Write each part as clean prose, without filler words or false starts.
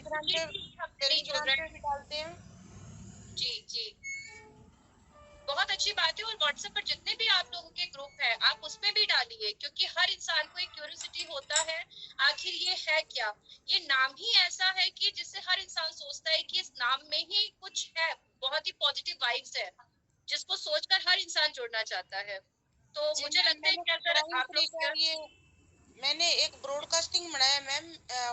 Telegram पे भी डालते हैं। जी जी, बहुत अच्छी बात है। और व्हाट्सएप पर जितने भी आप लोगों के ग्रुप है आप उस पे भी डालिए, क्योंकि हर इंसान को एक क्यूरियोसिटी होता है आखिर ये है क्या। ये नाम ही ऐसा है कि जिससे हर इंसान सोचता है कि इस नाम में ही कुछ है, बहुत ही पॉजिटिव वाइब्स है, जिसको सोचकर हर इंसान जुड़ना चाहता है। तो जी मुझे मैम, लगता है मैंने कि अगर क्राइम आप फ्री लोग का ये मैंने एक ब्रॉडकास्टिंग बनाया मैम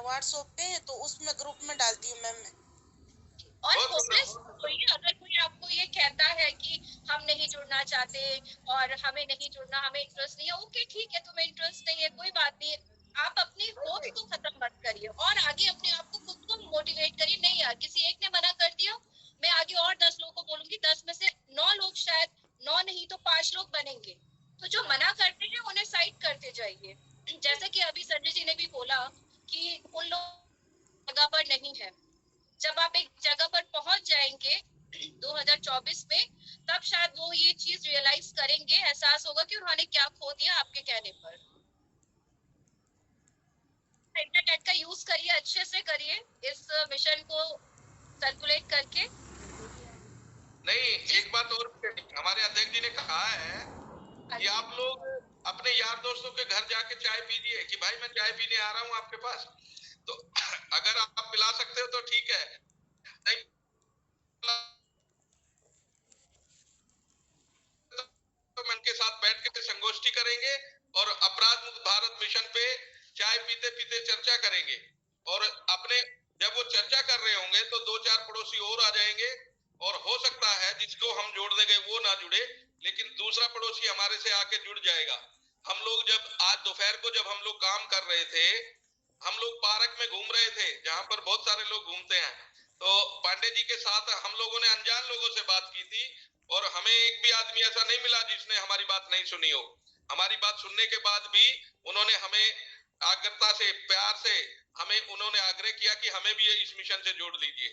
व्हाट्सएप पे, तो उसमें ग्रुप में डालती हूँ मैम मैं। और होपलेस कोई, अगर कोई आपको ये कहता है कि हम नहीं जुड़ना चाहते और हमें नहीं जुड़ना, हमें इंटरेस्ट नहीं है, ओके ठीक है, तुम्हें इंटरेस्ट नहीं है, कोई बात नहीं। आप अपनी होप्स को खत्म मत करिए और आगे अपने आप को खुद को मोटिवेट करिए। नहीं यार, किसी एक ने मना कर दिया, मैं आगे और 10 लोगों को बोलूंगी, 10 में से 9 लोग, शायद 9 नहीं तो 5 लोग बनेंगे। तो जो मना करते हैं उन्हें साइड करते जाइए। जैसे कि अभी संजय जी ने भी बोला कि उन लोग जगह पर नहीं है। जब आप एक जगह पर पहुंच जाएंगे 2024 में, तब शायद वो ये चीज रियलाइज करेंगे, एहसास होगा कि उन्होंने क्या खो दिया आपके कहने पर। इंटरनेट का यूज करिए, अच्छे से करिए, इस मिशन को सर्कुलेट करके। नहीं, एक बात और हमारे अध्यक्ष जी ने कहा है कि आप लोग अपने यार दोस्तों के घर जाके चाय पीजिए कि भाई मैं चाय पीने आ रहा हूँ आपके पास, तो अगर आप पिला सकते हो तो ठीक है, नहीं तो मैं उनके साथ बैठ के संगोष्ठी करेंगे और अपराध मुक्त भारत मिशन पे चाय पीते पीते चर्चा करेंगे। और अपने जब वो चर्चा कर रहे होंगे तो 2-4 पड़ोसी और आ जाएंगे, और हो सकता है जिसको हम जोड़ने गए वो ना जुड़े, लेकिन दूसरा पड़ोसी हमारे से आके जुड़ जाएगा। हम लोग जब आज दोपहर को जब हम लोग काम कर रहे थे, हम लोग पार्क में घूम रहे थे जहां पर बहुत सारे लोग घूमते हैं, तो पांडे जी के साथ हम लोगों ने अनजान लोगों से बात की थी, और हमें एक भी आदमी ऐसा नहीं मिला जिसने हमारी बात नहीं सुनी हो। हमारी बात सुनने के बाद भी उन्होंने हमें आग्रता से, प्यार से हमें उन्होंने आग्रह किया कि हमें भी इस मिशन से जोड़ लीजिए।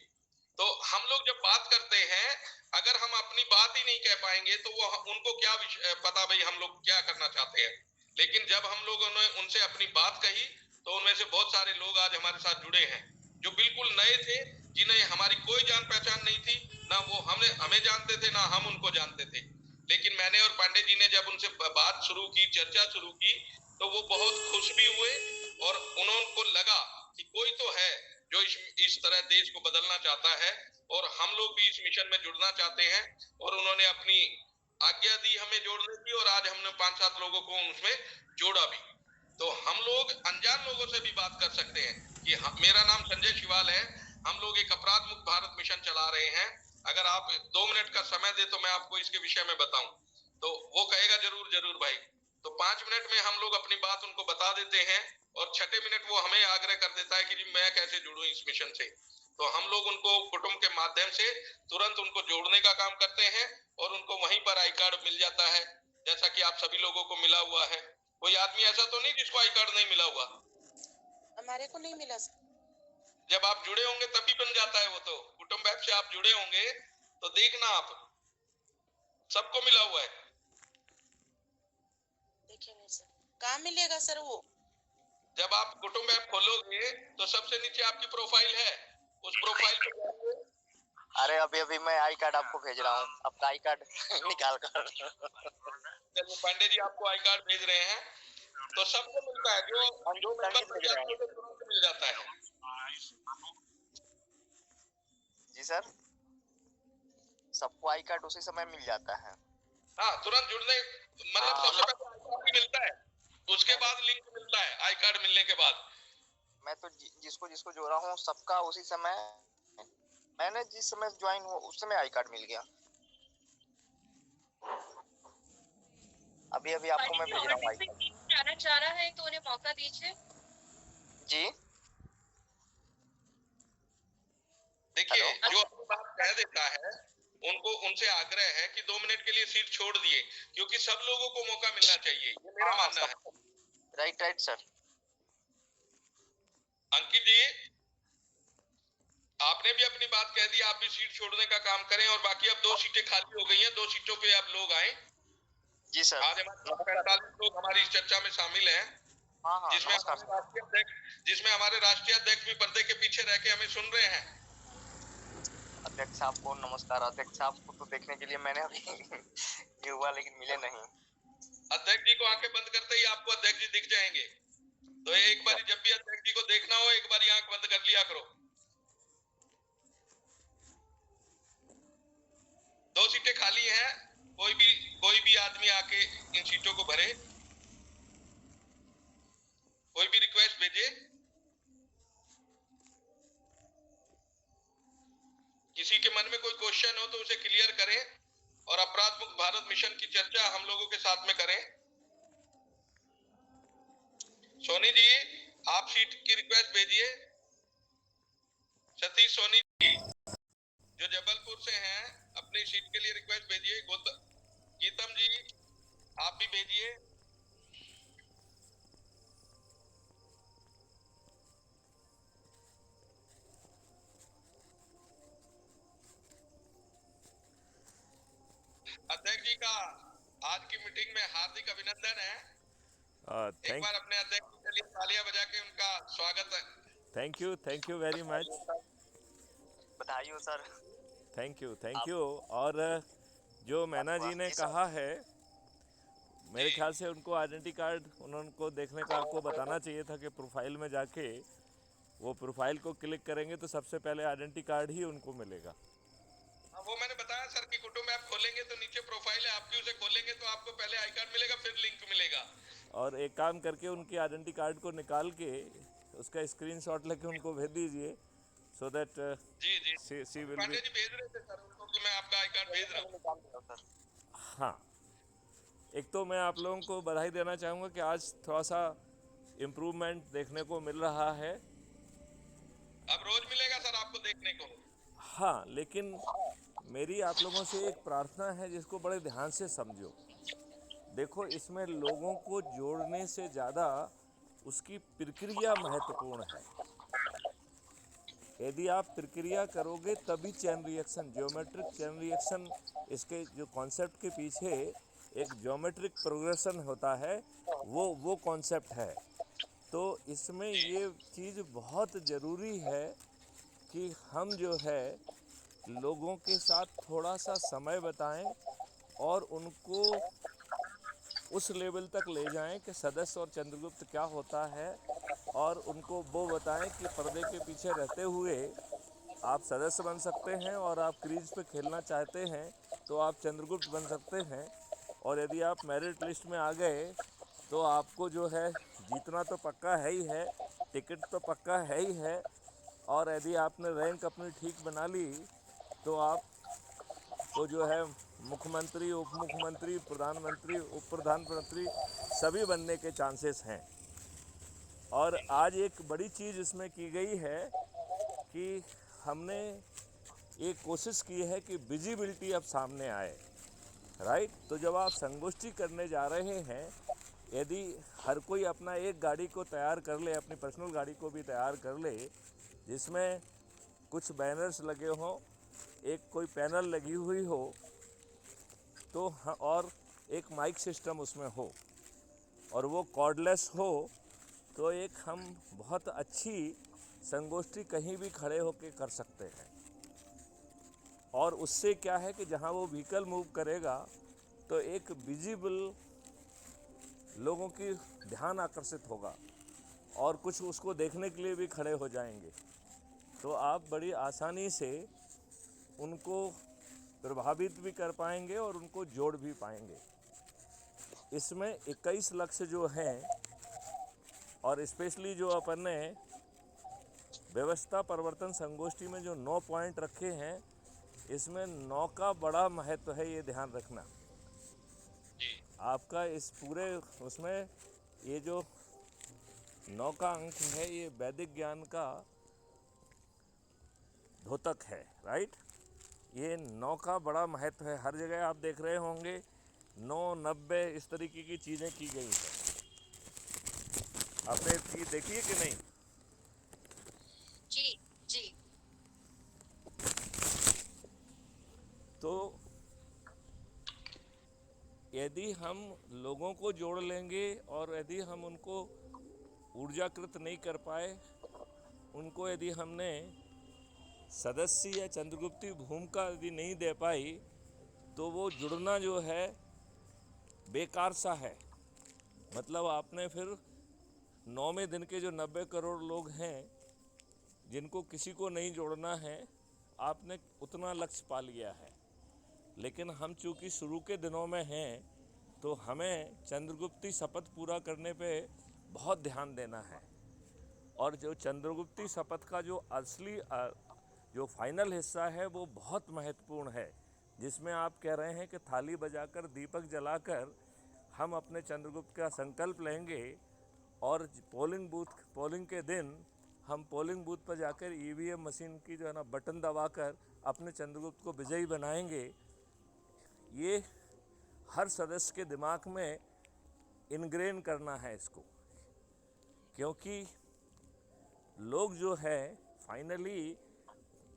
तो हम लोग जब बात करते हैं, अगर हम अपनी बात ही नहीं कह पाएंगे तो वो उनको क्या पता भाई हम लोग क्या करना चाहते हैं। लेकिन जब हम लोगों ने उनसे अपनी बात कही तो उनमें से बहुत सारे लोग आज हमारे साथ जुड़े हैं जो बिल्कुल नए थे, जिन्हें हमारी कोई जान पहचान नहीं थी, ना वो हमें जानते थे ना हम उनको जानते थे। लेकिन मैंने और पांडे जी ने जब उनसे बात शुरू की, चर्चा शुरू की, तो वो बहुत खुश भी हुए और उनको लगा कि कोई तो है जो इस तरह देश को बदलना चाहता है और हम लोग भी इस मिशन में जुड़ना चाहते हैं। और उन्होंने अपनी आज्ञा दी हमें जोड़ने की, और आज हमने 5-7 लोगों को उसमें जोड़ा भी। तो हम लोग अनजान लोगों से भी बात कर सकते हैं कि मेरा नाम संजय शिवाल है, हम लोग एक अपराध मुक्त भारत मिशन चला रहे हैं, अगर आप 2 मिनट का समय दे तो मैं आपको इसके विषय में बताऊं। तो वो कहेगा जरूर जरूर भाई। तो 5 मिनट में हम लोग अपनी बात उनको बता देते हैं, और 6ठे मिनट वो हमें आग्रह कर देता है कि जी मैं कैसे जुड़ूं इस मिशन से। तो हम लोग उनको कुटुंब के माध्यम से तुरंत उनको जोड़ने का काम करते हैं, और उनको वहीं पर आई कार्ड मिल जाता है, जैसा कि आप सभी लोगों को मिला हुआ है। कोई आदमी ऐसा तो नहीं जिसको आई कार्ड नहीं मिला हुआ? हमारे को नहीं मिला सर। जब आप जुड़े होंगे तभी बन जाता है वो, तो कुटुंब ऐप से आप जुड़े होंगे तो देखना आप, सबको मिला हुआ है। देखिए नहीं सर, कहाँ मिलेगा सर वो? जब आप कुटुंब ऐप खोलोगे तो सबसे नीचे आपकी प्रोफाइल है, उस प्रोफाइल पे जाइए। अरे अभी अभी मैं आई कार्ड आपको भेज रहा हूँ, आपका आई कार्ड निकाल कर। चलिए पांडे जी आपको आई कार्ड भेज रहे हैं, तो सबको मिलता है, जो मेंबर बन जाते हैं तो तुरंत मिल जाता है। जी सर, सबको आई कार्ड उसी समय मिल जाता है। हाँ, तुरंत जुड़ने मतलब सबसे पहले आई कार्ड मिलता है, उसके बाद लिंक मिलता है आई कार्ड मिलने के बाद। मैं तो जिसको जिसको जोड़ा हूँ सबका उसी समय, मैंने जिस समय ज्वाइन हुआ उस समय आई कार्ड मिल गया। अभी अभी आपको मैं भेज रहा हूँ आई कार्ड। जाना चाह रहा है तो उन्हें मौका दीजिए। जी देखिए, जो अपनी बात कह देता है उनको उनसे आग्रह है कि 2 मिनट के लिए सीट छोड़ दिए, क्योंकि सब लोगों को मौका मिलना चाहिए, ये मेरा मानना है। Right right sir. Ankit ji, आपने भी अपनी बात कह दी, आप भी सीट छोड़ने का काम करें, और बाकी अब 2 सीटें खाली हो गई हैं, 2 सीटों पे अब लोग आए। जी सर। आज हमारे 45 लोग हमारी इस चर्चा में शामिल हैं। हाँ हाँ, जिसमें नमस्कार हमारे सर। राष्ट्रीय अध्यक्ष भी पर्दे के पीछे रह के हमें सुन रहे हैं। अध्यक्ष साहब को नमस्कार। अध्यक्ष साहब को तो देखने के लिए मैंने अभी ये हुआ, लेकिन मिले नहीं। अध्यक्ष जी को आंखें बंद करते ही आपको अध्यक्ष जी दिख जाएंगे, तो एक बार जब भी अध्यक्ष जी को देखना हो एक बार आंख बंद कर लिया करो। 2 सीटें खाली हैं, कोई भी आदमी आके इन सीटों को भरे, कोई भी रिक्वेस्ट भेजे। किसी के मन में कोई क्वेश्चन हो तो उसे क्लियर करें और अपराध मुक्त भारत मिशन की चर्चा हम लोगों के साथ में करें। सोनी जी, आप सीट की रिक्वेस्ट भेजिए। सतीश सोनी जी जो जबलपुर से हैं, अपनी सीट के लिए रिक्वेस्ट भेजिए। गीतम जी आप भी भेजिए। अध्यक्ष जी का आज की मीटिंग में हार्दिक अभिनंदन है। एक बार अपने अध्यक्ष जी के लिए तालियां बजा के उनका स्वागत है। Thank you very much. बधाई हो सर। Thank you. और जो मैना जी ने कहा है, मेरे ख्याल से उनको आइडेंटिटी कार्ड उनको देखने का आपको बताना चाहिए था कि प्रोफाइल में जाके वो प्रोफाइल को क्लिक करेंगे तो सबसे पहले आइडेंटिटी कार्ड ही उनको मिलेगा। वो मैंने बताया सर कि कुटुंब ऐप खोलेंगे तो नीचे प्रोफाइल है आपकी, उसे खोलेंगे तो आपको पहले आई कार्ड मिलेगा, फिर लिंक मिलेगा। और एक काम करके उनकी आइडेंटिटी कार्ड को निकाल के उसका स्क्रीनशॉट लेके उनको भेज दीजिए, so that she will be. जी भेज रहे थे सर उनको कि मैं आपका आई कार्ड भेज रहा हूं। हाँ, एक तो मैं आप लोगों को बधाई देना चाहूँगा कि आज थोड़ा सा इम्प्रूवमेंट देखने को मिल रहा है। अब रोज मिलेगा सर आपको देखने को। हाँ, लेकिन मेरी आप लोगों से एक प्रार्थना है जिसको बड़े ध्यान से समझो। देखो, इसमें लोगों को जोड़ने से ज़्यादा उसकी प्रक्रिया महत्वपूर्ण है। यदि आप प्रक्रिया करोगे तभी chain reaction, geometric chain reaction, इसके जो कॉन्सेप्ट के पीछे एक ज्योमेट्रिक प्रोग्रेशन होता है, वो कॉन्सेप्ट है। तो इसमें ये चीज़ बहुत ज़रूरी है कि हम जो है लोगों के साथ थोड़ा सा समय बिताएं और उनको उस लेवल तक ले जाएं कि सदस्य और चंद्रगुप्त क्या होता है, और उनको वो बताएं कि पर्दे के पीछे रहते हुए आप सदस्य बन सकते हैं, और आप क्रीज पे खेलना चाहते हैं तो आप चंद्रगुप्त बन सकते हैं। और यदि आप मेरिट लिस्ट में आ गए तो आपको जो है जीतना तो पक्का है ही है, टिकट तो पक्का है ही है, और यदि आपने रैंक अपनी ठीक बना ली तो आप तो जो है मुख्यमंत्री, उप मुख्यमंत्री, प्रधानमंत्री, उप प्रधानमंत्री सभी बनने के चांसेस हैं। और आज एक बड़ी चीज़ इसमें की गई है कि हमने एक कोशिश की है कि विजिबिलिटी अब सामने आए, राइट। तो जब आप संगोष्ठी करने जा रहे हैं, यदि हर कोई अपना एक गाड़ी को तैयार कर ले, अपनी पर्सनल गाड़ी को भी तैयार कर ले, जिसमें कुछ बैनर्स लगे हों, एक कोई पैनल लगी हुई हो, तो और एक माइक सिस्टम उसमें हो, और वो कॉर्डलेस हो, तो एक हम बहुत अच्छी संगोष्ठी कहीं भी खड़े होकर कर सकते हैं। और उससे क्या है कि जहाँ वो व्हीकल मूव करेगा तो एक विजिबल लोगों की ध्यान आकर्षित होगा और कुछ उसको देखने के लिए भी खड़े हो जाएंगे, तो आप बड़ी आसानी से उनको प्रभावित भी कर पाएंगे और उनको जोड़ भी पाएंगे। इसमें 21 लक्ष्य जो हैं, और स्पेशली जो अपन ने व्यवस्था परिवर्तन संगोष्ठी में जो 9 पॉइंट रखे हैं, इसमें 9 का बड़ा महत्व है, ये ध्यान रखना। आपका इस पूरे उसमें ये जो 9 का अंक है, ये वैदिक ज्ञान का द्योतक है, राइट। ये 9 का बड़ा महत्व है। हर जगह आप देख रहे होंगे 9, 90 इस तरीके की चीज़ें की गई हैं। आपने चीज़ देखी है कि नहीं? जी जी। तो यदि हम लोगों को जोड़ लेंगे और यदि हम उनको ऊर्जाकृत नहीं कर पाए, उनको यदि हमने सदस्य या चंद्रगुप्ती भूमिका यदि नहीं दे पाई तो वो जुड़ना जो है बेकार सा है। मतलब आपने फिर 9वें दिन के जो 90 करोड़ लोग हैं जिनको किसी को नहीं जोड़ना है, आपने उतना लक्ष्य पा लिया है। लेकिन हम चूँकि शुरू के दिनों में हैं तो हमें चंद्रगुप्ती शपथ पूरा करने पे बहुत ध्यान देना है। और जो चंद्रगुप्ती शपथ का जो असली जो फाइनल हिस्सा है वो बहुत महत्वपूर्ण है, जिसमें आप कह रहे हैं कि थाली बजाकर दीपक जलाकर हम अपने चंद्रगुप्त का संकल्प लेंगे और पोलिंग के दिन हम पोलिंग बूथ पर जाकर ईवीएम मशीन की जो है ना बटन दबाकर अपने चंद्रगुप्त को विजयी बनाएंगे। ये हर सदस्य के दिमाग में इनग्रेन करना है इसको, क्योंकि लोग जो है फाइनली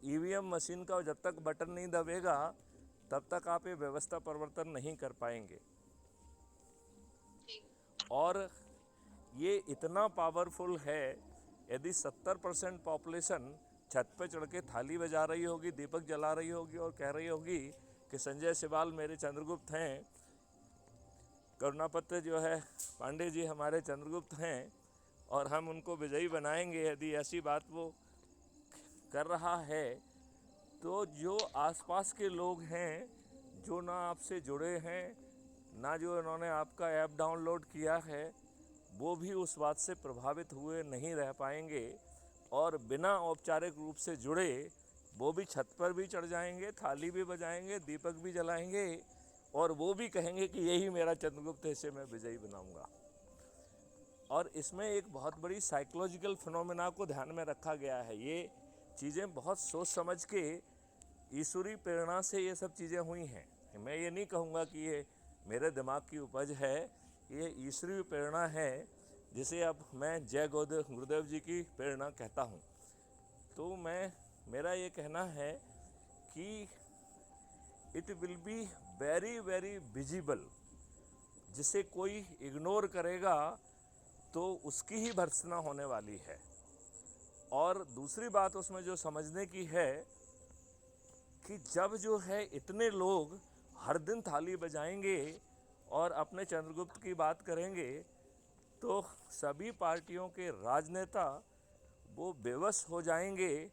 ईवीएम मशीन का जब तक बटन नहीं दबेगा तब तक आप ये व्यवस्था परिवर्तन नहीं कर पाएंगे। और ये इतना पावरफुल है, यदि 70% पॉपुलेशन छत पे चढ़ के थाली बजा रही होगी, दीपक जला रही होगी और कह रही होगी कि संजय सिवाल मेरे चंद्रगुप्त हैं, करुणापत्र जो है पांडे जी हमारे चंद्रगुप्त हैं और हम उनको विजयी बनाएंगे, यदि ऐसी बात वो कर रहा है तो जो आसपास के लोग हैं जो ना आपसे जुड़े हैं, ना जो इन्होंने आपका ऐप डाउनलोड किया है, वो भी उस बात से प्रभावित हुए नहीं रह पाएंगे और बिना औपचारिक रूप से जुड़े वो भी छत पर भी चढ़ जाएंगे, थाली भी बजाएंगे, दीपक भी जलाएंगे और वो भी कहेंगे कि यही मेरा चंद्रगुप्त है, इसे मैं विजयी बनाऊंगा। और इसमें एक बहुत बड़ी साइकोलॉजिकल फिनोमेना को ध्यान में रखा गया है। ये चीज़ें बहुत सोच समझ के ईश्वरीय प्रेरणा से ये सब चीज़ें हुई हैं। मैं ये नहीं कहूँगा कि ये मेरे दिमाग की उपज है, ये ईश्वरीय प्रेरणा है, जिसे अब मैं जय गुरुदेव जी की प्रेरणा कहता हूँ। तो मेरा ये कहना है कि it will be very very visible. जिसे कोई इग्नोर करेगा तो उसकी ही भर्त्सना होने वाली है। और दूसरी बात उसमें जो समझने की है कि जब जो है इतने लोग हर दिन थाली बजाएंगे और अपने चंद्रगुप्त की बात करेंगे तो सभी पार्टियों के राजनेता वो बेबस हो जाएंगे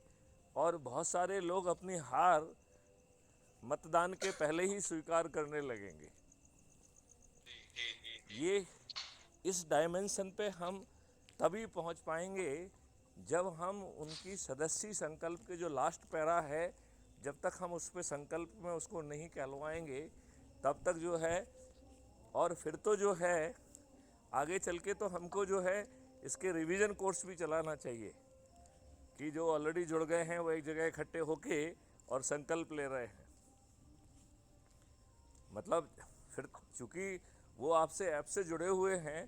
और बहुत सारे लोग अपनी हार मतदान के पहले ही स्वीकार करने लगेंगे। ये इस डायमेंशन पे हम तभी पहुंच पाएंगे जब हम उनकी सदस्य संकल्प के जो लास्ट पैरा है, जब तक हम उस पे संकल्प में उसको नहीं कहलवाएंगे तब तक जो है। और फिर तो जो है आगे चल के तो हमको जो है इसके रिवीजन कोर्स भी चलाना चाहिए कि जो ऑलरेडी जुड़ गए हैं वो एक जगह इकट्ठे होके और संकल्प ले रहे हैं। मतलब फिर चूँकि वो आपसे ऐप से जुड़े हुए हैं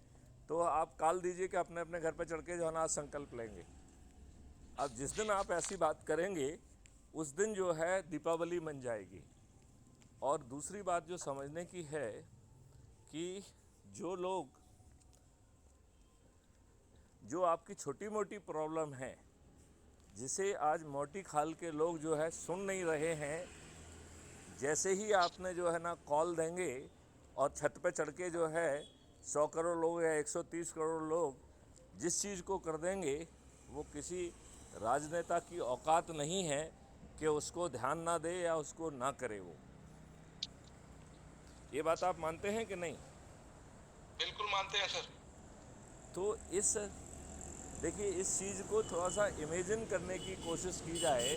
तो आप कॉल दीजिए कि अपने अपने घर पे चढ़ के जो है ना आज संकल्प लेंगे। अब जिस दिन आप ऐसी बात करेंगे उस दिन जो है दीपावली बन जाएगी। और दूसरी बात जो समझने की है कि जो आपकी छोटी मोटी प्रॉब्लम है, जिसे आज मोटी खाल के लोग जो है सुन नहीं रहे हैं, जैसे ही आपने जो है ना कॉल देंगे और छत पे चढ़ के जो है 100 करोड़ लोग या 130 करोड़ लोग जिस चीज़ को कर देंगे, वो किसी राजनेता की औकात नहीं है कि उसको ध्यान ना दे या उसको ना करे। वो ये बात आप मानते हैं कि नहीं? बिल्कुल मानते हैं सर। तो देखिए इस चीज़ को थोड़ा सा इमेजिन करने की कोशिश की जाए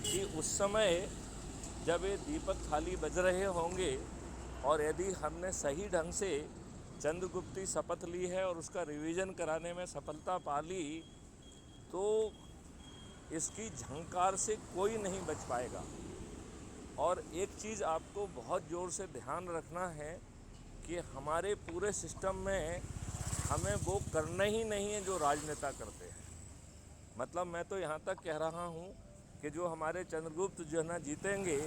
कि उस समय जब ये दीपक थाली बज रहे होंगे और यदि हमने सही ढंग से चंद्रगुप्ती शपथ ली है और उसका रिवीजन कराने में सफलता पा ली, तो इसकी झंकार से कोई नहीं बच पाएगा। और एक चीज़ आपको बहुत ज़ोर से ध्यान रखना है कि हमारे पूरे सिस्टम में हमें वो करना ही नहीं है जो राजनेता करते हैं। मतलब मैं तो यहाँ तक कह रहा हूँ कि जो हमारे चंद्रगुप्त जो है ना जीतेंगे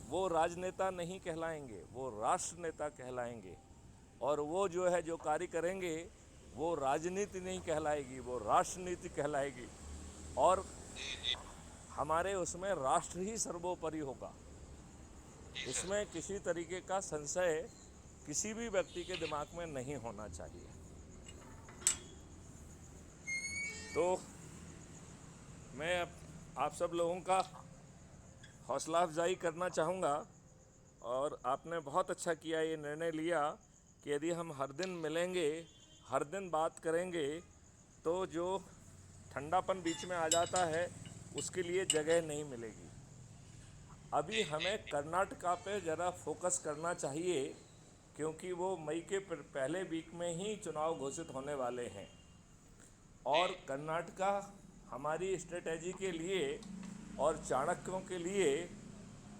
वो राजनेता नहीं कहलाएंगे, वो राष्ट्र नेता कहलाएंगे। और वो जो है जो कार्य करेंगे वो राजनीति नहीं कहलाएगी, वो राष्ट्रनीति कहलाएगी। और हमारे उसमें राष्ट्र ही सर्वोपरि होगा। इसमें किसी तरीके का संशय किसी भी व्यक्ति के दिमाग में नहीं होना चाहिए। तो मैं आप सब लोगों का हौसला अफजाई करना चाहूँगा, और आपने बहुत अच्छा किया ये निर्णय लिया कि यदि हम हर दिन मिलेंगे, हर दिन बात करेंगे, तो जो ठंडापन बीच में आ जाता है उसके लिए जगह नहीं मिलेगी। अभी हमें कर्नाटका पे ज़रा फोकस करना चाहिए, क्योंकि वो मई के पहले वीक में ही चुनाव घोषित होने वाले हैं। और कर्नाटका हमारी स्ट्रेटजी के लिए और चाणक्यों के लिए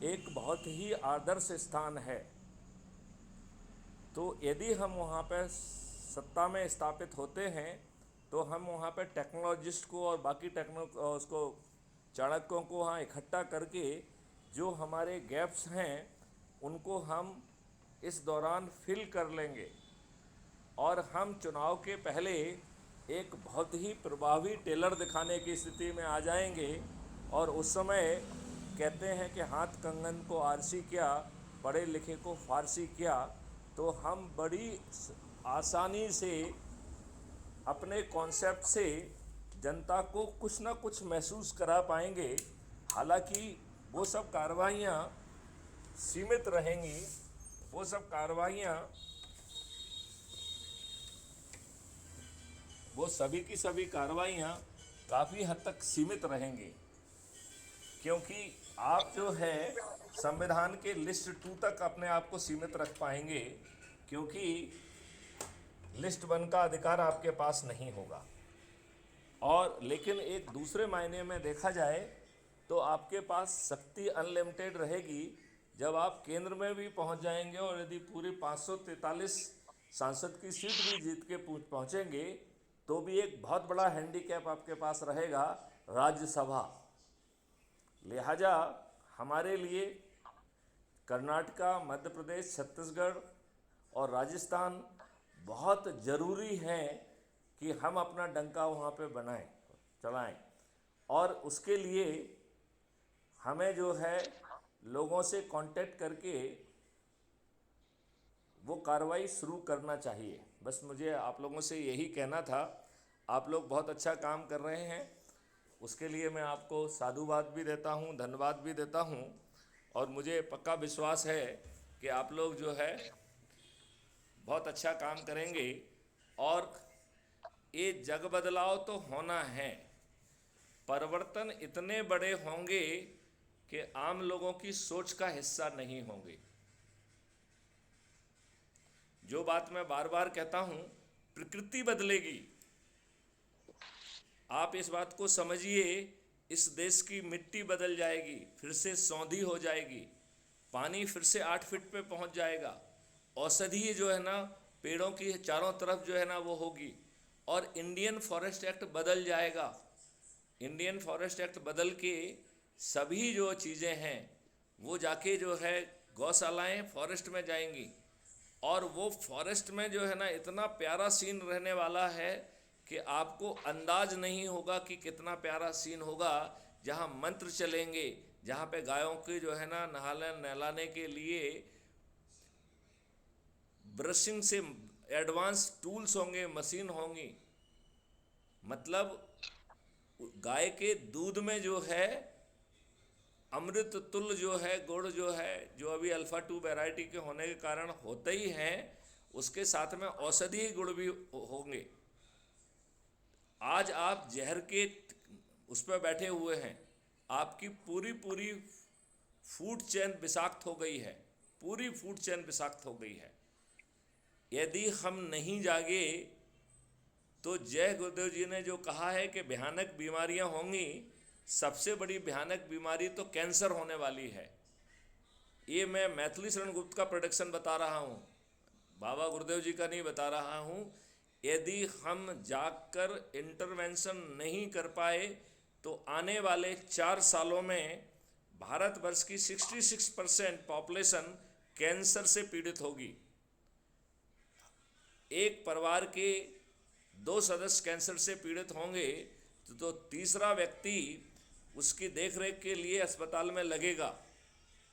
एक बहुत ही आदर्श स्थान है। तो यदि हम वहाँ पर सत्ता में स्थापित होते हैं तो हम वहाँ पे टेक्नोलॉजिस्ट को और बाकी उसको चाणक्यों को वहाँ इकट्ठा करके जो हमारे गैप्स हैं उनको हम इस दौरान फिल कर लेंगे, और हम चुनाव के पहले एक बहुत ही प्रभावी टेलर दिखाने की स्थिति में आ जाएंगे। और उस समय कहते हैं कि हाथ कंगन को आरसी क्या, पढ़े लिखे को फारसी क्या, तो हम बड़ी आसानी से अपने कॉन्सेप्ट से जनता को कुछ ना कुछ महसूस करा पाएंगे। हालांकि वो सब कार्रवाइयाँ सीमित रहेंगी, वो सब कार्रवाइयाँ वो सभी की सभी कार्रवाइयाँ काफ़ी हद तक सीमित रहेंगी, क्योंकि आप जो है संविधान के लिस्ट 2 तक अपने आप को सीमित रख पाएंगे, क्योंकि लिस्ट 1 का अधिकार आपके पास नहीं होगा। और लेकिन एक दूसरे मायने में देखा जाए तो आपके पास शक्ति अनलिमिटेड रहेगी जब आप केंद्र में भी पहुंच जाएंगे, और यदि पूरी 543 सांसद की सीट भी जीत के पहुंचेंगे तो भी एक बहुत बड़ा हैंडीकैप आपके पास रहेगा, राज्यसभा। लिहाजा हमारे लिए कर्नाटका, मध्य प्रदेश, छत्तीसगढ़ और राजस्थान बहुत ज़रूरी है कि हम अपना डंका वहाँ पे चलाएं। और उसके लिए हमें जो है लोगों से कांटेक्ट करके वो कार्रवाई शुरू करना चाहिए। बस मुझे आप लोगों से यही कहना था। आप लोग बहुत अच्छा काम कर रहे हैं, उसके लिए मैं आपको साधुवाद भी देता हूँ, धन्यवाद भी देता हूँ। और मुझे पक्का विश्वास है कि आप लोग जो है बहुत अच्छा काम करेंगे। और ये जग बदलाव तो होना है, परिवर्तन इतने बड़े होंगे कि आम लोगों की सोच का हिस्सा नहीं होंगे। जो बात मैं बार बार कहता हूँ, प्रकृति बदलेगी। आप इस बात को समझिए, इस देश की मिट्टी बदल जाएगी, फिर से सौंधी हो जाएगी, पानी फिर से 8 फीट पे पहुंच जाएगा, औषधि जो है ना पेड़ों की चारों तरफ जो है ना वो होगी, और इंडियन फॉरेस्ट एक्ट बदल जाएगा। इंडियन फॉरेस्ट एक्ट बदल के सभी जो चीज़ें हैं वो जाके जो है गौशालाएँ फॉरेस्ट में जाएंगी, और वो फॉरेस्ट में जो है ना इतना प्यारा सीन रहने वाला है कि आपको अंदाज नहीं होगा कि कितना प्यारा सीन होगा। जहाँ मंत्र चलेंगे, जहाँ पे गायों के जो है ना नहलाने के लिए ब्रशिंग से एडवांस टूल्स होंगे, मशीन होंगी। मतलब गाय के दूध में जो है अमृत तुल्य जो है गुड़ जो है, जो अभी अल्फा 2 वैरायटी के होने के कारण होते ही हैं, उसके साथ में औषधीय गुण भी होंगे। आज आप जहर के उस पर बैठे हुए हैं, आपकी पूरी फूड चेन विषाक्त हो गई है, पूरी फूड चेन विषाक्त हो गई है। यदि हम नहीं जागे तो जय गुरुदेव जी ने जो कहा है कि भयानक बीमारियां होंगी, सबसे बड़ी भयानक बीमारी तो कैंसर होने वाली है। ये मैं मैथिली शरण गुप्त का प्रोडक्शन बता रहा हूँ, बाबा गुरुदेव जी का नहीं बता रहा हूँ। यदि हम जाकर इंटरवेंशन नहीं कर पाए तो आने वाले 4 सालों में भारतवर्ष की 66% पॉपुलेशन कैंसर से पीड़ित होगी। एक परिवार के 2 सदस्य कैंसर से पीड़ित होंगे तो तीसरा व्यक्ति उसकी देखरेख के लिए अस्पताल में लगेगा।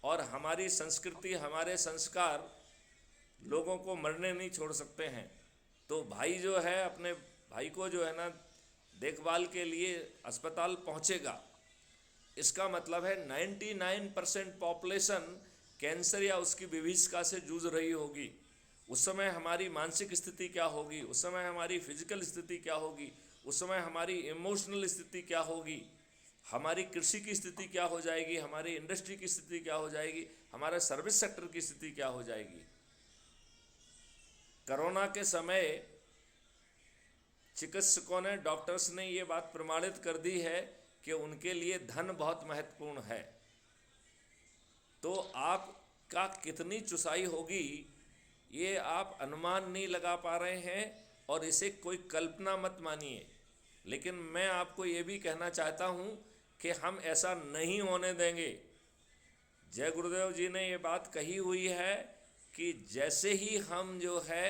और हमारी संस्कृति, हमारे संस्कार लोगों को मरने नहीं छोड़ सकते हैं। तो भाई जो है अपने भाई को जो है ना देखभाल के लिए अस्पताल पहुंचेगा। इसका मतलब है 99% पॉपुलेशन कैंसर या उसकी विभीषिका से जूझ रही होगी। उस समय हमारी मानसिक स्थिति क्या होगी, उस समय हमारी फिजिकल स्थिति क्या होगी, उस समय हमारी इमोशनल स्थिति क्या होगी, हमारी कृषि की स्थिति क्या हो जाएगी, हमारी इंडस्ट्री की स्थिति क्या हो जाएगी, हमारे सर्विस सेक्टर की स्थिति क्या हो जाएगी। कोरोना के समय चिकित्सकों ने, डॉक्टर्स ने ये बात प्रमाणित कर दी है कि उनके लिए धन बहुत महत्वपूर्ण है। तो आपका कितनी चुसाई होगी ये आप अनुमान नहीं लगा पा रहे हैं और इसे कोई कल्पना मत मानिए। लेकिन मैं आपको ये भी कहना चाहता हूँ कि हम ऐसा नहीं होने देंगे। जय गुरुदेव जी ने ये बात कही हुई है कि जैसे ही हम जो है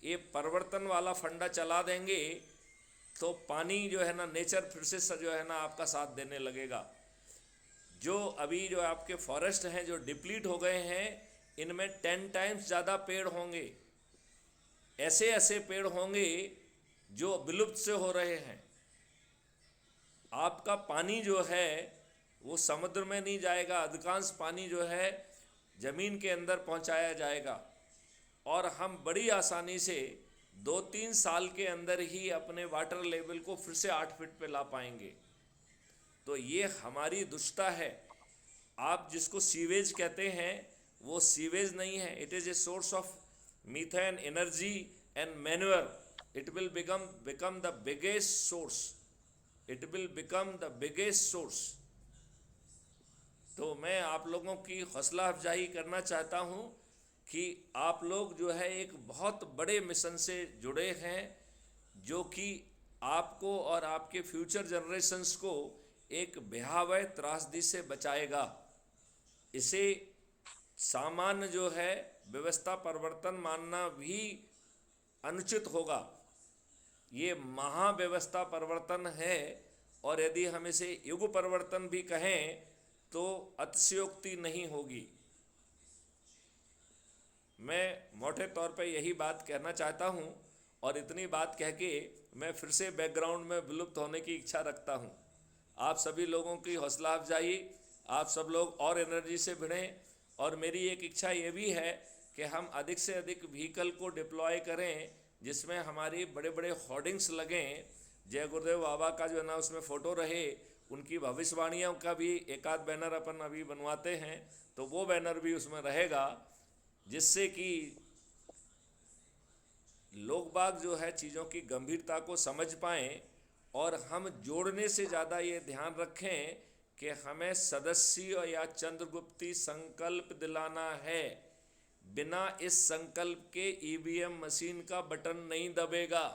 ये परिवर्तन वाला फंडा चला देंगे तो पानी जो है ना, नेचर फिर से जो है ना आपका साथ देने लगेगा। जो अभी जो आपके फॉरेस्ट हैं जो डिप्लीट हो गए हैं, इनमें 10 टाइम्स ज़्यादा पेड़ होंगे। ऐसे ऐसे पेड़ होंगे जो विलुप्त से हो रहे हैं। आपका पानी जो है वो समुद्र में नहीं जाएगा, अधिकांश पानी जो है ज़मीन के अंदर पहुंचाया जाएगा। और हम बड़ी आसानी से 2-3 साल के अंदर ही अपने वाटर लेवल को फिर से 8 फीट पे ला पाएंगे। तो ये हमारी दुष्टता है। आप जिसको सीवेज कहते हैं वो सीवेज नहीं है, it is a source of methane, energy and manure. It will become the biggest source, it will become the biggest source. तो मैं आप लोगों की हौसला अफजाई करना चाहता हूँ कि आप लोग जो है एक बहुत बड़े मिशन से जुड़े हैं जो कि आपको और आपके फ्यूचर जनरेशन्स को एक भयावह त्रासदी से बचाएगा। इसे सामान्य जो है व्यवस्था परिवर्तन मानना भी अनुचित होगा। ये महाव्यवस्था परिवर्तन है और यदि हम इसे युग परिवर्तन भी कहें तो अतिशयोक्ति नहीं होगी। मैं मोटे तौर पे यही बात कहना चाहता हूँ और इतनी बात कह के मैं फिर से बैकग्राउंड में विलुप्त होने की इच्छा रखता हूँ। आप सभी लोगों की हौसला अफजाई, आप सब लोग और एनर्जी से भिड़ें। और मेरी एक इच्छा ये भी है कि हम अधिक से अधिक व्हीकल को डिप्लॉय करें जिसमें हमारी बड़े बड़े होर्डिंग्स लगें। जय गुरुदेव बाबा का जो है ना उसमें फ़ोटो रहे, उनकी भविष्यवाणियों का भी एक आध बैनर अपन अभी बनवाते हैं, तो वो बैनर भी उसमें रहेगा जिससे कि लोग बाग जो है चीज़ों की गंभीरता को समझ पाएँ। और हम जोड़ने से ज़्यादा ये ध्यान रखें कि हमें सदस्य या चंद्रगुप्ती संकल्प दिलाना है। बिना इस संकल्प के ईवीएम मशीन का बटन नहीं दबेगा।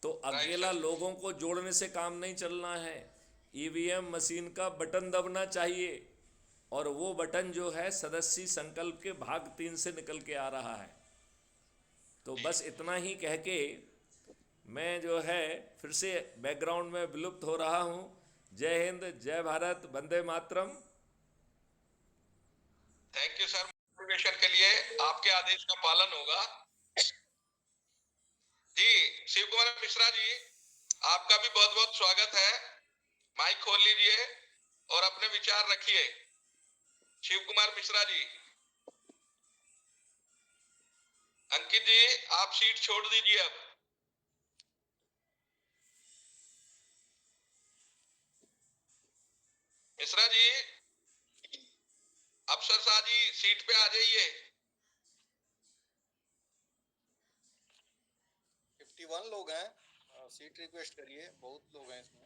तो अकेला लोगों को जोड़ने से काम नहीं चलना है, ईवीएम मशीन का बटन दबना चाहिए। और वो बटन जो है सदस्य संकल्प के भाग 3 से निकल के आ रहा है। तो बस इतना ही कह के मैं जो है फिर से बैकग्राउंड में विलुप्त हो रहा हूँ। जय हिंद, जय Bharat, Vande Mataram. Thank you sir, motivation के लिए आपके आदेश का पालन होगा। जी शिव कुमार मिश्रा जी, आपका भी बहुत बहुत स्वागत है। माइक खोल लीजिए और अपने विचार रखिए। शिव कुमार मिश्रा जी। अंकित जी आप सीट छोड़ दीजिए अब। मिश्रा जी, अफसर शाह जी सीट पे आ जाइए। 51 लोग हैं, सीट रिक्वेस्ट करिए, बहुत लोग हैं इसमें।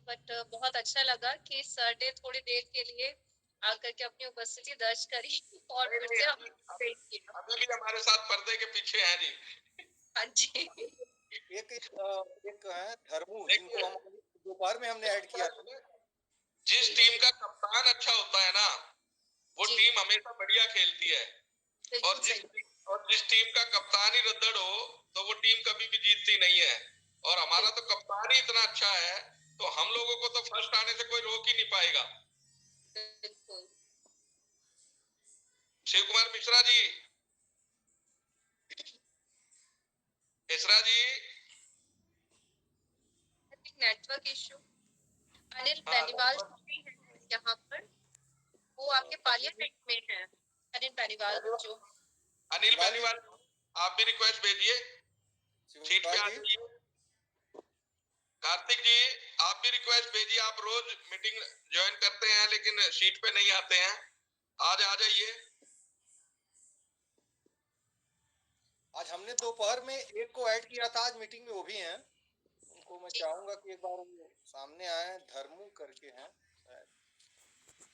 बट बहुत अच्छा लगा कि सर ने थोड़ी देर के लिए आकर के अपनी उपस्थिति दर्ज करी और फिर से हम अभी भी हमारे साथ पर्दे के पीछे हैं जी। हाँ जी। एक है धर्मू, जिनको हम दोपहर में हमने ऐड किया था। जिस टीम का कप्तान अच्छा होता है ना, वो टीम हमेशा बढ़िया खेलती है। और और जिस टीम का कप्तान ही रद्दड़ हो तो वो टीम कभी भी जीतती नहीं है। और हमारा तो कप्तान ही इतना अच्छा है, तो हम लोगों को तो फर्स्ट आने से कोई रोक ही नहीं पाएगा। बिल्कुल। Shiv Kumar Mishra ji, Mishra ji, network issue. अनिल हाँ, बेनीवाल भी है यहाँ पर, वो आपके पार्लियामेंट में है। अनिल बेनीवाल जो, अनिल बेनीवाल, आप भी रिक्वेस्ट भेजिए, सीट पे आ जी जाइए। कार्तिक जी, आप भी रिक्वेस्ट भेजिए। आप रोज मीटिंग ज्वाइन करते हैं लेकिन सीट पे नहीं आते हैं, आज आ जाइए। आज हमने दोपहर में एक को ऐड किया था, आज मीटिंग में वो भी हैं। उनको मैं चाहूंगा कि एक बार वो सामने आए, धर्मू करके हैं शायद।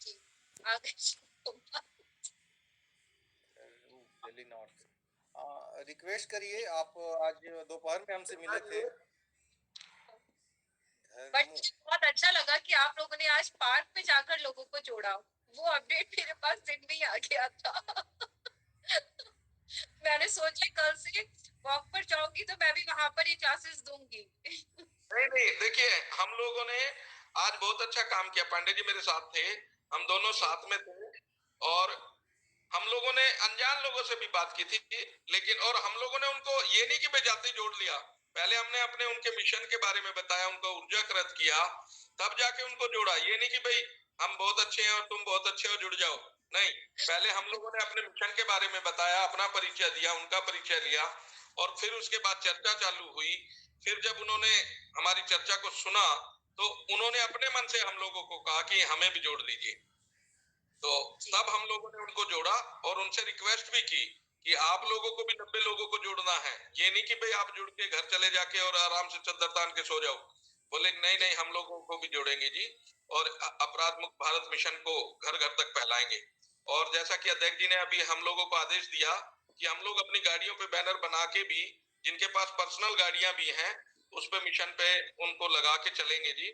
जी, आ गए। दिल्ली नॉर्थ। रिक्वेस्ट करिए आप, आज दोपहर में हमसे मिले थे। बट बहुत अच्छा लगा कि आप लोगों ने आज पार्क में जाकर लोगों को जोड़ा। वो अपडेट मेरे पास दिन में ही आ गया था। मैंने सोचा कल से वॉक पर जाऊंगी तो मैं भी वहां पर ही क्लासेस दूंगी। नहीं, देखिए हम लोगों ने आज बहुत अच्छा काम किया। पांडे जी मेरे साथ थे, हम दोनों साथ में थे, और हम लोगों ने अनजान लोगों से भी बात की थी, लेकिन और हम लोगों ने उनको ये नहीं कि बेजाती जोड़ लिया। पहले हमने अपने उनके मिशन के बारे में बताया, उनको ऊर्जाकृत किया, तब जाके उनको जोड़ा। ये नहीं कि भाई हम बहुत अच्छे हैं और तुम बहुत अच्छे हो, जुड़ जाओ। नहीं, पहले हम लोगों ने अपने मिशन के बारे में बताया, अपना परिचय दिया, उनका परिचय लिया, और फिर उसके बाद चर्चा चालू हुई। फिर जब उन्होंने हमारी चर्चा को सुना तो उन्होंने अपने मन से हम लोगों को कहा कि हमें भी जोड़ लीजिए। तो तब हम लोगों ने उनको जोड़ा और उनसे रिक्वेस्ट भी की कि आप लोगों को भी 90 लोगों को जोड़ना है। ये नहीं कि भाई आप जुड़ के घर चले जाके और आराम से चद्दर तान के सो जाओ। बोले नहीं नहीं, हम लोगों को भी जोड़ेंगे जी, और अपराध मुक्त भारत मिशन को घर घर तक फैलाएंगे। और जैसा कि अध्यक्ष जी ने अभी हम लोगों को आदेश दिया कि हम लोग अपनी गाड़ियों पे बैनर बना के भी, जिनके पास पर्सनल गाड़ियां भी हैं, उस पे मिशन पे उनको लगा के चलेंगे जी,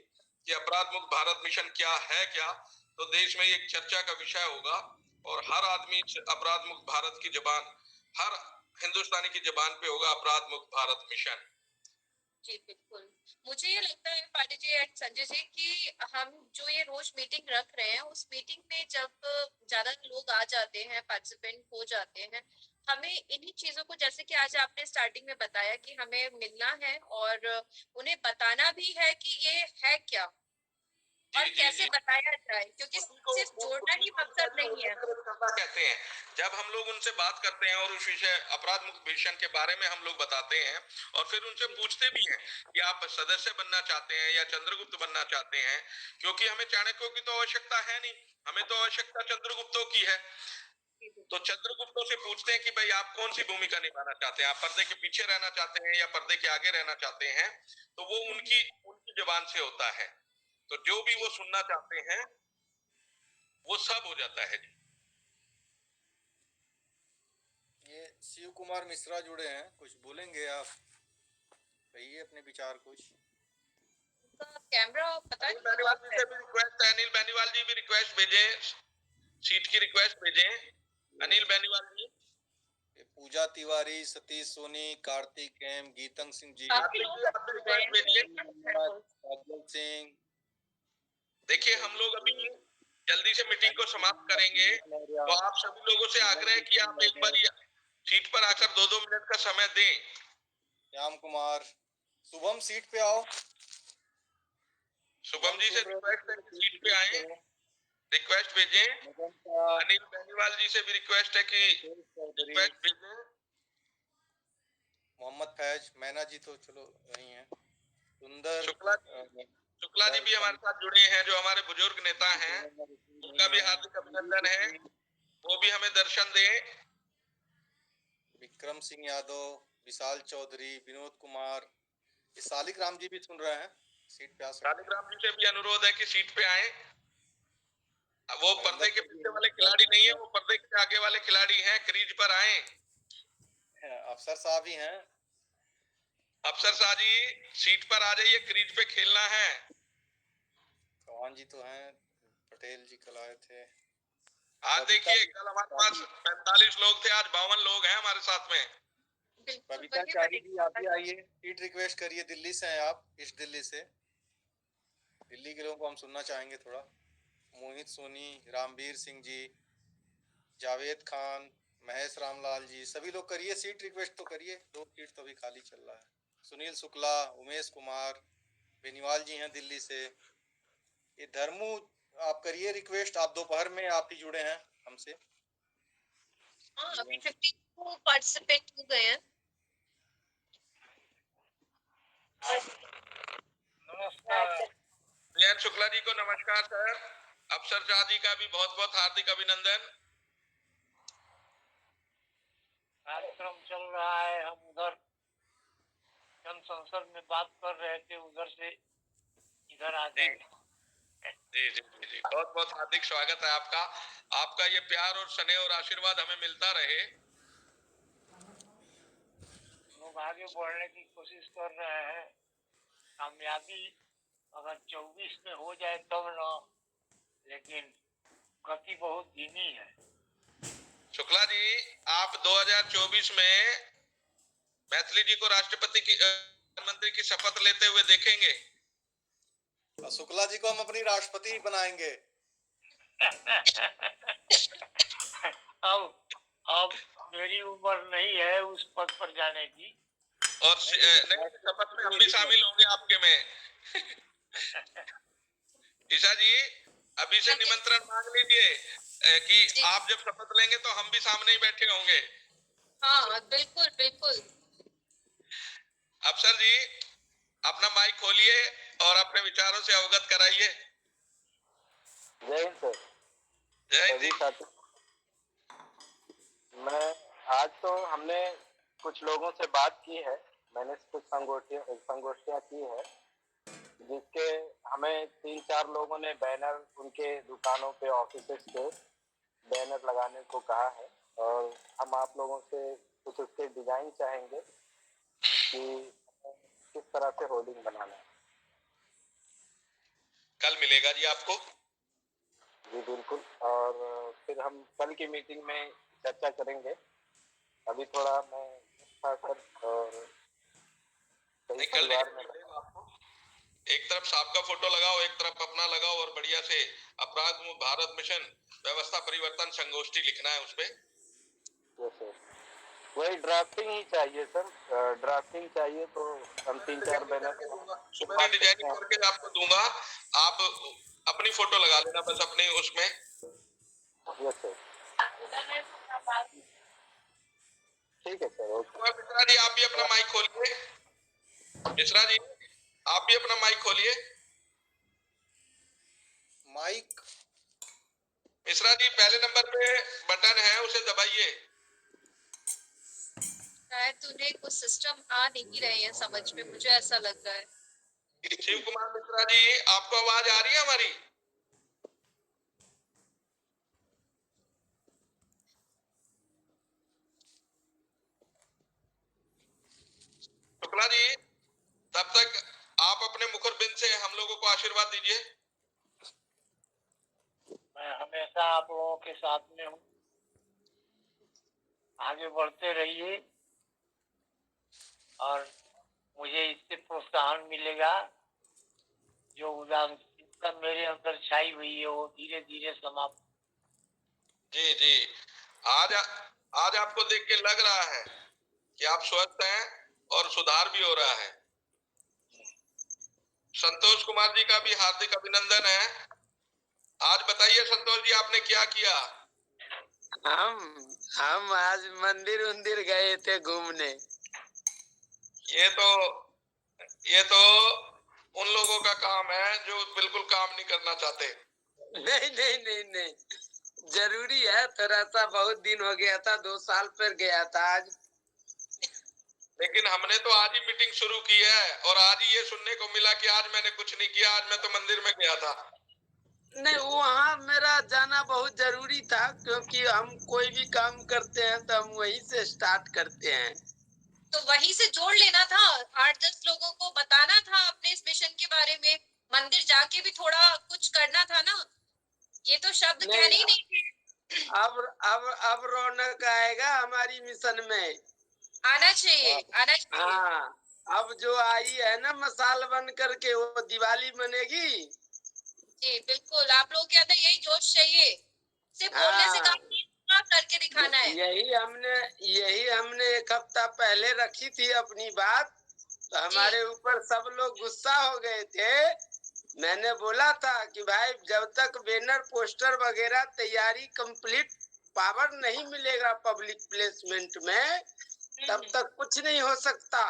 कि अपराध मुक्त भारत मिशन क्या है क्या। तो देश में एक चर्चा का विषय होगा, और हर आदमी अपराध मुक्त भारत की जबान, हर हिंदुस्तानी की जबान पे होगा अपराध मुक्त भारत मिशन। जी बिल्कुल। मुझे ये लगता है पांडे जी एंड संजय जी कि हम जो ये रोज मीटिंग रख रहे हैं, उस मीटिंग में जब ज्यादा लोग आ जाते हैं, पार्टिसिपेंट हो जाते हैं, हमें इन्हीं चीजों को, जैसे कि आज आपने स्टार्टिंग में बताया कि हमें मिलना है और उन्हें बताना भी है कि ये है क्या और कैसे बताया जाए, क्योंकि सिर्फ जोड़ना ही मकसद नहीं है। कहते हैं, जब हम लोग उनसे बात करते हैं और उस विषय अपराध मुक्त मिशन के बारे में हम लोग बताते हैं, और फिर उनसे पूछते भी हैं कि आप सदस्य बनना चाहते हैं या चंद्रगुप्त बनना चाहते हैं, क्योंकि हमें चाणक्यों की तो आवश्यकता है नहीं, हमें तो आवश्यकता चंद्रगुप्तों की है। तो चंद्रगुप्तों से पूछते हैं कि भाई आप कौन सी भूमिका निभाना चाहते हैं, आप पर्दे के पीछे रहना चाहते हैं या पर्दे के आगे रहना चाहते हैं। तो वो उनकी उनकी जबान से होता है, तो जो भी वो सुनना चाहते हैं वो सब हो जाता है। ये शिव कुमार मिश्रा जुड़े हैं, कुछ बोलेंगे आप? कहिए अपने विचार कुछ। कैमरा पता अनिल बेनीवाल जी से भी रिक्वेस्ट है, अनिल बेनीवाल जी भी रिक्वेस्ट भेजें, सीट की रिक्वेस्ट भेजें। अनिल बेनीवाल जी, पूजा तिवारी, सतीश सोनी, कार्तिक एम, गीतंग सिंह जी, काफी लोग रिक्वेस्ट भेजिए। काजल सिंह। देखिए हम लोग अभी जल्दी से मीटिंग को समाप्त करेंगे, तो आप सभी लोगों से आग्रह है कि आप एक बार सीट पर आकर 2-2 मिनट का समय दें। श्याम कुमार, शुभम सीट पे आओ। शुभम जी से रिक्वेस्ट है कि सीट पे आए, रिक्वेस्ट भेजें। अनिल बेनीवाल जी से भी रिक्वेस्ट है कि रिक्वेस्ट भेजें। मोहम्मद फैज, मैना जी तो चलो वही हैं। सुंदर शुक्ला जी भी हमारे साथ जुड़े हैं, जो हमारे बुजुर्ग नेता हैं, उनका भी हार्दिक अभिनंदन है, वो भी हमें दर्शन दें। विक्रम सिंह यादव, विशाल चौधरी, विनोद कुमार, ये शालिग्राम जी भी सुन रहे हैं, सीट पे आ सकते हैं। शालिग्राम जी से भी अनुरोध है कि सीट पे आए। वो पर्दे के पीछे वाले खिलाड़ी नहीं है, वो पर्दे के आगे वाले खिलाड़ी हैं, क्रीज पर आए। अफसर साहब ही हैं। अफसर शाह जी सीट पर आ जाइए, क्रीज पे खेलना है। चौहान जी तो हैं, पटेल जी कल आए थे। आज देखिए कल हमारे पास 45 लोग थे, आज 52 लोग हैं हमारे साथ में। बिल्कुल बबीता वही चारी मैंने जी आप भी आइए, सीट रिक्वेस्ट करिए। दिल्ली से हैं आप, ईस्ट दिल्ली से। दिल्ली के लोगों को हम सुनना चाहेंगे थोड़ा। मोहित सोनी, रामवीर सिंह जी, जावेद खान, महेश रामलाल जी, सभी लोग करिए सीट रिक्वेस्ट तो करिए। 2 सीट तो अभी खाली चल रहा है। सुनील शुक्ला, उमेश कुमार, बेनीवाल जी हैं दिल्ली से। ये धर्मू आप करिए रिक्वेस्ट। आप दोपहर में आप ही जुड़े हैं हमसे। हाँ अभी 52 पार्टिसिपेट हो गए हैं। नमस्कार। प्रियंक शुक्ला जी को नमस्कार सर। अफसर शाह जी का भी बहुत बहुत हार्दिक अभिनंदन। कार्यक्रम चल रहा है, हम उधर जन संसद में बात कर रहे थे, उधर से इधर आ गए। जी जी जी जी, बहुत बहुत हार्दिक स्वागत है आपका। आपका ये प्यार और स्नेह और आशीर्वाद हमें मिलता रहे। लोग आगे बढ़ने की कोशिश कर रहे हैं। कामयाबी अगर 24 में हो जाए तब ना, लेकिन गति बहुत धीमी है। शुक्ला जी, आप 2024 में मैथिली जी को राष्ट्रपति की प्रधानमंत्री की शपथ लेते हुए देखेंगे। शुक्ला जी को हम अपनी राष्ट्रपति बनाएंगे। अब मेरी उम्र नहीं है उस पद पर जाने की। और नहीं, शपथ में हम भी शामिल होंगे आपके में। ईशा जी, अभी से निमंत्रण मांग लीजिए कि आप जब शपथ लेंगे तो हम भी सामने ही बैठे होंगे। हाँ बिल्कुल बिल्कुल। अफसर जी, अपना माइक खोलिए और अपने विचारों से अवगत कराइए। जय हिंद सर। जय हिंद जी। मैं आज तो हमने कुछ लोगों से बात की है, मैंने कुछ संगोष्ठियाँ की है, जिसके हमें 3-4 लोगों ने बैनर उनके दुकानों पे, ऑफिसेस पे बैनर लगाने को कहा है, और हम आप लोगों से कुछ उसके डिजाइन चाहेंगे कि किस तरह से होर्डिंग बनाना है। कल मिलेगा जी आपको। जी बिल्कुल, और फिर हम कल की मीटिंग में चर्चा करेंगे। अभी थोड़ा मैं और कल एक तरफ सबका फोटो लगाओ, एक तरफ अपना लगाओ, और बढ़िया से अपराध मुक्त भारत मिशन व्यवस्था परिवर्तन संगोष्ठी लिखना है उसपे। वही ड्राफ्टिंग ही चाहिए सर, ड्राफ्टिंग चाहिए तो हम 3-4 बैनर मैं डिजाइनिंग करके आपको दूंगा, आप अपनी फोटो लगा लेना बस अपने उसमें। यस सर, ठीक है सर, ओके। मिश्रा जी, आप भी अपना माइक खोलिए। मिश्रा जी, आप भी अपना माइक खोलिए। माइक मिश्रा जी, पहले नंबर पे बटन है, उसे दबाइए। शायद उन्हें कुछ सिस्टम आ नहीं रहे हैं समझ में, मुझे ऐसा लग रहा है। शिव कुमार मिश्रा जी, आपको आवाज आ रही है हमारी? शुक्ला जी, तब तक आप अपने मुखरबिंद से हम लोगों को आशीर्वाद दीजिए। मैं हमेशा आप लोगों के साथ में हूँ, आगे बढ़ते रहिए और मुझे इससे प्रोत्साहन मिलेगा। जो उदासीनता मेरे अंदर छाई हुई है वो धीरे धीरे समाप्त। जी जी, आज आपको देख के लग रहा है कि आप स्वस्थ हैं और सुधार भी हो रहा है। संतोष कुमार जी का भी हार्दिक अभिनंदन है। आज बताइए संतोष जी, आपने क्या किया? हम आज मंदिर गए थे घूमने। ये तो उन लोगों का काम है जो बिल्कुल काम नहीं करना चाहते। नहीं, जरूरी है, थोड़ा सा बहुत दिन हो गया था, 2 साल पर गया था आज। लेकिन हमने तो आज ही मीटिंग शुरू की है और आज ही ये सुनने को मिला कि आज मैंने कुछ नहीं किया, आज मैं तो मंदिर में गया था। नहीं, वहाँ मेरा जाना बहुत जरूरी था, क्योंकि हम कोई भी काम करते हैं तो हम वहीं से स्टार्ट करते हैं। तो वहीं से जोड़ लेना था, 8-10 लोगों को बताना था अपने इस मिशन के बारे में, मंदिर जाके भी थोड़ा कुछ करना था ना। ये तो शब्द कहने ही नहीं थे। अब रौनक आएगा हमारी मिशन में। आना चाहिए, आना चाहिए। हाँ, अब जो आई है ना मसाल बन करके, वो दिवाली मनेगी। जी बिल्कुल, आप लोगों के अंदर यही जोश चाहिए, सिर्फ बोलने से काम नहीं, करके दिखाना है। यही हमने एक हफ्ता पहले रखी थी अपनी बात, तो हमारे ऊपर सब लोग गुस्सा हो गए थे। मैंने बोला था कि भाई जब तक बैनर पोस्टर वगैरह तैयारी कंप्लीट पावर नहीं मिलेगा पब्लिक प्लेसमेंट में, तब तक कुछ नहीं हो सकता।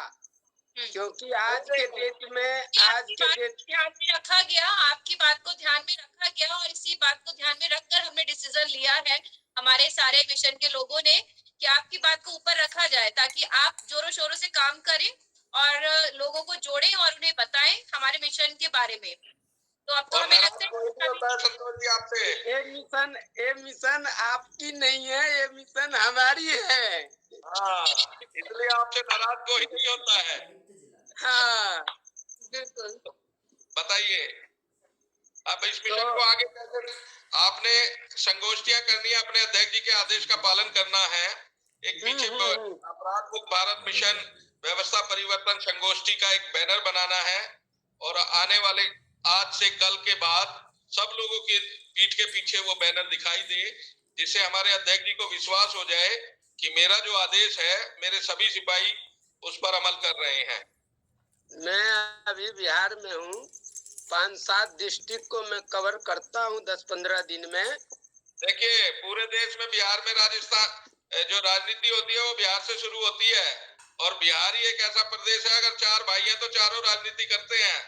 क्योंकि आज के डेट में ध्यान में रखा गया, आपकी बात को ध्यान में रखा गया, और इसी बात को ध्यान में रखकर हमने डिसीजन लिया है हमारे सारे मिशन के लोगों ने कि आपकी बात को ऊपर रखा जाए, ताकि आप जोरों शोरों से काम करें और लोगों को जोड़ें और उन्हें बताएं हमारे मिशन के बारे में। तो अब तो हमें लगता है संतोष जी आपसे, ये मिशन आपकी नहीं है, ये मिशन हमारी है। हाँ, इसलिए आपसे नाराज कोई नहीं होता है। हाँ बिल्कुल। बताइए अब इस मिशन को आगे कैसे, आपने संगोष्ठियां करनी है, अपने अध्यक्ष जी के आदेश का पालन करना है। एक पीछे अपराध मुक्त भारत मिशन व्यवस्था परिवर्तन संगोष्ठी का एक बैनर बनाना है, और आने वाले आज से कल के बाद सब लोगों की पीठ के पीछे वो बैनर दिखाई दे, जिससे हमारे अध्यक्ष जी को विश्वास हो जाए कि मेरा जो आदेश है मेरे सभी सिपाही उस पर अमल कर रहे हैं। मैं अभी बिहार में हूँ, 5-7 डिस्ट्रिक्ट को मैं कवर करता हूँ 10-15 दिन में। देखिए पूरे देश में बिहार में राजस्थान जो राजनीति होती है वो बिहार से शुरू होती है, और बिहार ही एक ऐसा प्रदेश है, अगर 4 भाई हैं तो चारों राजनीति करते हैं।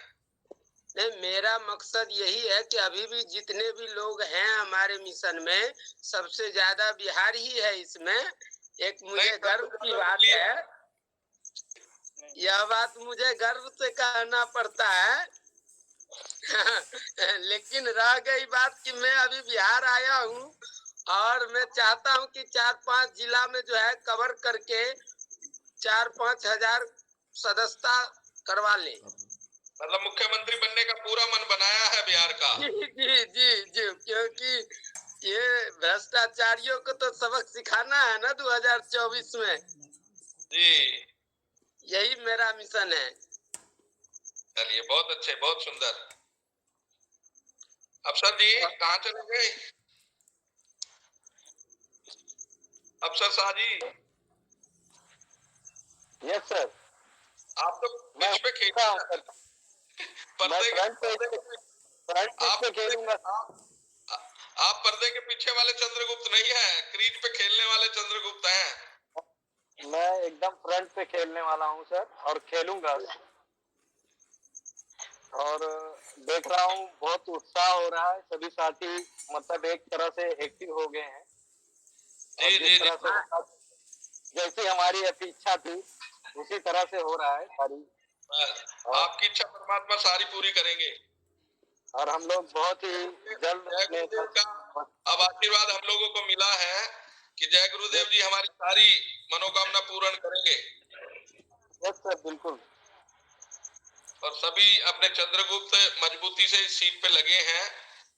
नहीं, मेरा मकसद यही है कि अभी भी जितने भी लोग हैं हमारे मिशन में, सबसे ज्यादा बिहार ही है इसमें। एक मुझे गर्व की बात है, यह बात मुझे गर्व से कहना पड़ता है। लेकिन रह गई बात कि मैं अभी बिहार आया हूँ, और मैं चाहता हूँ कि 4-5 जिला में जो है कवर करके 4-5 हजार सदस्यता करवा ले। मतलब मुख्यमंत्री बनने का पूरा मन बनाया है बिहार का। जी, क्योंकि ये भ्रष्टाचारियों को तो सबक सिखाना है ना 2024 में। जी, यही मेरा मिशन है। चलिए बहुत अच्छे, बहुत सुंदर। अफसर जी कहाँ चले गए? अफसर शाह जी। Yes sir. आप तो पिच पे खेल आप पर्दे के पीछे वाले चंद्रगुप्त नहीं है, क्रीज पे खेलने वाले चंद्रगुप्त हैं। मैं एकदम फ्रंट पे खेलने वाला हूँ सर, और खेलूंगा। और देख रहा हूँ बहुत उत्साह हो रहा है, सभी साथी मतलब एक तरह से एक्टिव हो गए हैं। जी जी जी। जैसी हमारी अपेक्षा थी उसी तरह से हो रहा है सारी। आपकी इच्छा परमात्मा सारी पूरी करेंगे, और हम लोग बहुत ही जल्द अब आशीर्वाद हम लोगों को मिला है कि जय गुरुदेव जी हमारी सारी मनोकामना पूर्ण करेंगे। यस सर, बिल्कुल। और सभी अपने चंद्रगुप्त मजबूती से इस सीट पे लगे हैं,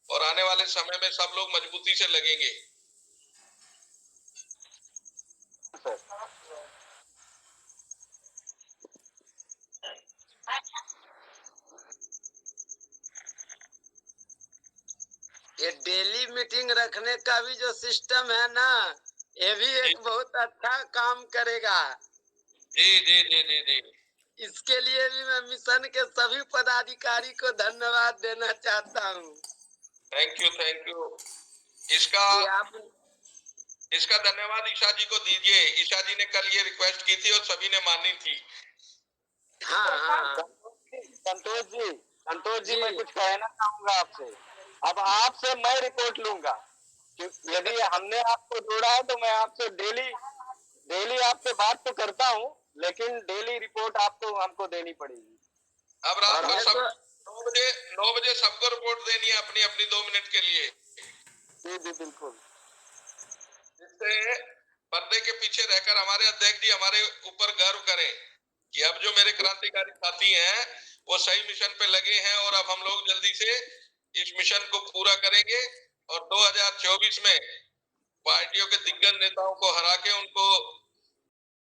और आने वाले समय में सब लोग मजबूती से लगेंगे। ये डेली मीटिंग रखने का भी जो सिस्टम है ना, ये भी एक बहुत अच्छा काम करेगा। जी जी जी जी जी। इसके लिए भी मैं मिशन के सभी पदाधिकारी को धन्यवाद देना चाहता हूँ। Thank you, thank you. इसका धन्यवाद ईशा जी को दीजिए। ईशा जी ने कल ये रिक्वेस्ट की थी और सभी ने मानी थी। हाँ। संतोष जी मैं कुछ कहना चाहूंगा आपसे। अब आपसे मैं रिपोर्ट लूंगा, यदि हमने आपको जोड़ा है तो मैं आपसे डेली आपसे बात तो करता हूँ, लेकिन डेली रिपोर्ट आपको हमको देनी पड़ेगी। अब रात को सब 9 बजे सबको रिपोर्ट देनी है अपनी अपनी 2 मिनट के लिए। जी जी बिल्कुल। जिससे पर्दे के पीछे रहकर हमारे अध्यक्ष जी हमारे ऊपर गर्व करें कि अब जो मेरे क्रांतिकारी साथी हैं वो सही मिशन पे लगे हैं, और अब हम लोग जल्दी से इस मिशन को पूरा करेंगे और 2024 में पार्टियों के दिग्गज नेताओं को हरा के उनको